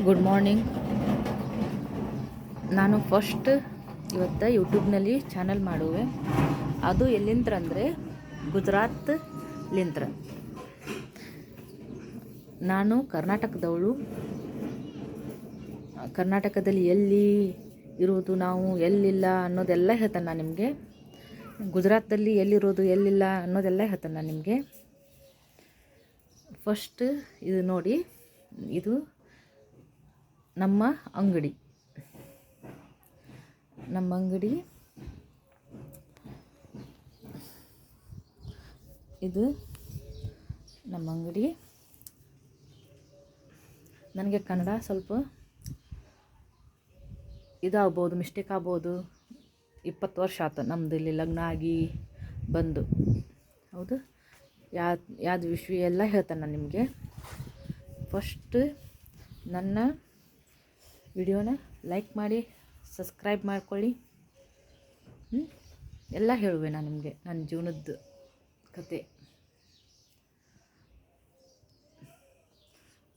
Good morning. ನಾನು first ಇವತ್ತು ಯೂಟ್ಯೂಬ್ನಲ್ಲಿ ಚಾನಲ್ ಮಾಡುವೆ. ಅದು ಎಲ್ಲಿಂತ್ರ ಅಂದರೆ ಗುಜರಾತ್ಲಿಂತ್ರ. ನಾನು ಕರ್ನಾಟಕದವಳು. ಕರ್ನಾಟಕದಲ್ಲಿ ಎಲ್ಲಿ ಇರೋದು, ನಾವು ಎಲ್ಲಿಲ್ಲ ಅನ್ನೋದೆಲ್ಲ ಹೇಳ್ತೇನೆ ನಾನು ನಿಮಗೆ. ಗುಜರಾತಲ್ಲಿ ಎಲ್ಲಿರೋದು ಎಲ್ಲಿಲ್ಲ ಅನ್ನೋದೆಲ್ಲ ಹೇಳ್ತೇನೆ ನಾನು ನಿಮಗೆ. ಫಸ್ಟ್ ಇದು ನೋಡಿ, ಇದು ನಮ್ಮ ಅಂಗಡಿ. ಇದು ನಮ್ಮ ಅಂಗಡಿ. ನನಗೆ ಕನ್ನಡ ಸ್ವಲ್ಪ ಇದಾಗ್ಬೋದು, ಮಿಸ್ಟೇಕ್ ಆಗ್ಬೋದು. 20 ವರ್ಷ ಆಯ್ತು ನಮ್ಮದು ಇಲ್ಲಿ ಲಗ್ನ ಆಗಿ ಬಂದು. ಹೌದು, ಯಾವ್ದು ವಿಷಯ ಎಲ್ಲ ಹೇಳ್ತೇನೆ ನಾನು ನಿಮಗೆ. ಫಸ್ಟ್ ನನ್ನ ವಿಡಿಯೋನ ಲೈಕ್ ಮಾಡಿ, ಸಬ್ಸ್ಕ್ರೈಬ್ ಮಾಡ್ಕೊಳ್ಳಿ. ಎಲ್ಲ ಹೇಳುವೆ ನಾನು ನಿಮಗೆ, ನನ್ನ ಜೀವನದ ಕತೆ.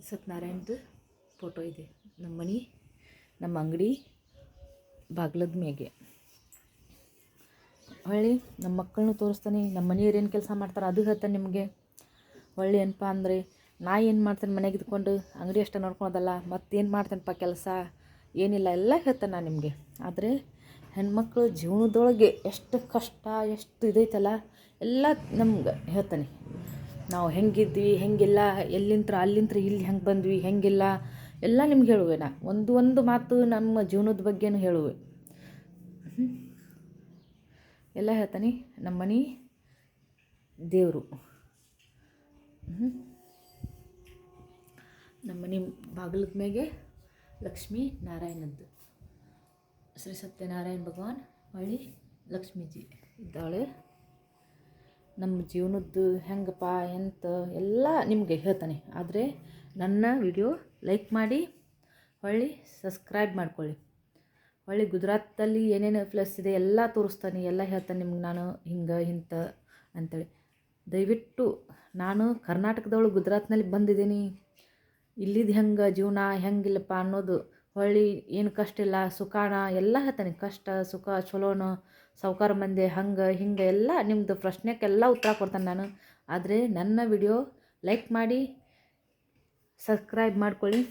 ಸತ್ಯನಾರಾಯಣದು ಫೋಟೋ ಇದೆ. ನಮ್ಮ ಮನೆ, ನಮ್ಮ ಅಂಗಡಿ ಬಾಗ್ಲದ ಮೇಗೆ. ಹೊಳ್ಳಿ ನಮ್ಮ ಮಕ್ಕಳನ್ನು ತೋರಿಸ್ತಾನೆ. ನಮ್ಮ ಮನೆಯವ್ರು ಏನು ಕೆಲಸ ಮಾಡ್ತಾರೆ ಅದು ಹೇಳ್ತಾನೆ ನಿಮಗೆ. ಹೊಳ್ಳಿ ಏನಪ್ಪ ಅಂದರೆ, ನಾ ಏನು ಮಾಡ್ತೇನೆ ಮನೆಗೆ ಇದ್ಕೊಂಡು, ಅಂಗಡಿ ಅಷ್ಟೇ ನೋಡ್ಕೊಳೋದಲ್ಲ, ಮತ್ತೇನು ಮಾಡ್ತೇನಪ್ಪ ಕೆಲಸ ಏನಿಲ್ಲ ಎಲ್ಲ ಹೇಳ್ತಾನೆ ನಾನು ನಿಮಗೆ. ಆದರೆ ಹೆಣ್ಮಕ್ಳು ಜೀವನದೊಳಗೆ ಎಷ್ಟು ಕಷ್ಟ, ಎಷ್ಟು ಇದೈತಲ್ಲ ಎಲ್ಲ ನಮ್ಗೆ ಹೇಳ್ತಾನೆ. ನಾವು ಹೆಂಗಿದ್ವಿ, ಹೆಂಗಿಲ್ಲ, ಅಲ್ಲಿಂತ್ರ ಇಲ್ಲಿ ಹೆಂಗೆ ಬಂದ್ವಿ, ಹೆಂಗಿಲ್ಲ ಎಲ್ಲ ನಿಮ್ಗೆ ಹೇಳುವೆ. ನಾ ಒಂದು ಮಾತು ನಮ್ಮ ಜೀವನದ ಬಗ್ಗೆನೂ ಹೇಳುವೆ. ಎಲ್ಲ ಹೇಳ್ತಾನೆ. ನಮ್ಮ ಮನೆ ದೇವರು. ನಮ್ಮ ಮನೆ ಬಾಗಿಲದ ಮ್ಯಾಗೆ ಲಕ್ಷ್ಮೀ ನಾರಾಯಣದ್ದು, ಶ್ರೀ ಸತ್ಯನಾರಾಯಣ ಭಗವಾನ್ ಹೊಳ್ಳಿ ಲಕ್ಷ್ಮೀಜಿ ಇದ್ದಾಳೆ. ನಮ್ಮ ಜೀವನದ್ದು ಹೆಂಗಪ್ಪ ಎಂತ ಎಲ್ಲ ನಿಮಗೆ ಹೇಳ್ತಾನೆ. ಆದರೆ ನನ್ನ ವಿಡಿಯೋ ಲೈಕ್ ಮಾಡಿ, ಹೊಳ್ಳಿ ಸಬ್ಸ್ಕ್ರೈಬ್ ಮಾಡ್ಕೊಳ್ಳಿ. ಹೊಳ್ಳಿ ಗುಜರಾತಲ್ಲಿ ಏನೇನು ಪ್ಲೇಸ್ ಇದೆ ಎಲ್ಲ ತೋರಿಸ್ತಾನೆ, ಎಲ್ಲ ಹೇಳ್ತಾನೆ ನಿಮ್ಗೆ. ನಾನು ಹಿಂಗೆ ಇಂಥ ಅಂಥೇಳಿ ದಯವಿಟ್ಟು, ನಾನು ಕರ್ನಾಟಕದವಳು ಗುಜರಾತ್ನಲ್ಲಿ ಬಂದಿದ್ದೀನಿ. ಇಲ್ಲಿದ್ದು ಹೆಂಗೆ ಜೀವನ ಹೆಂಗಿಲ್ಲಪ್ಪ ಅನ್ನೋದು, ಹೊಳ್ಳಿ ಏನು ಕಷ್ಟ ಇಲ್ಲ, ಸುಖಾನ ಎಲ್ಲ ಹೇಳ್ತಾನೆ. ಕಷ್ಟ ಸುಖ ಚಲೋನ, ಸಾವ್ಕಾರ ಮಂದಿ ಹಂಗೆ ಹಿಂಗೆ ಎಲ್ಲ ನಿಮ್ಮದು ಪ್ರಶ್ನೆಗೆಲ್ಲ ಉತ್ತರ ಕೊಡ್ತಾನೆ ನಾನು. ಆದರೆ ನನ್ನ ವಿಡಿಯೋ ಲೈಕ್ ಮಾಡಿ, ಸಬ್ಸ್ಕ್ರೈಬ್ ಮಾಡ್ಕೊಳ್ಳಿ.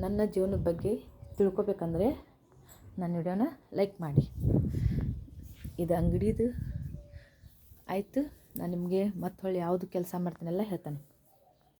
ನನ್ನ ಜೀವನದ ಬಗ್ಗೆ ತಿಳ್ಕೊಬೇಕಂದ್ರೆ ನನ್ನ ವಿಡಿಯೋನ ಲೈಕ್ ಮಾಡಿ. ಇದು ಅಂಗಡಿದು ಆಯಿತು. ನಾನು ನಿಮಗೆ ಮತ್ತೆ ಹೊಳ್ಳಿ ಯಾವುದು ಕೆಲಸ ಮಾಡ್ತೀನೆಲ್ಲ ಹೇಳ್ತಾನೆ.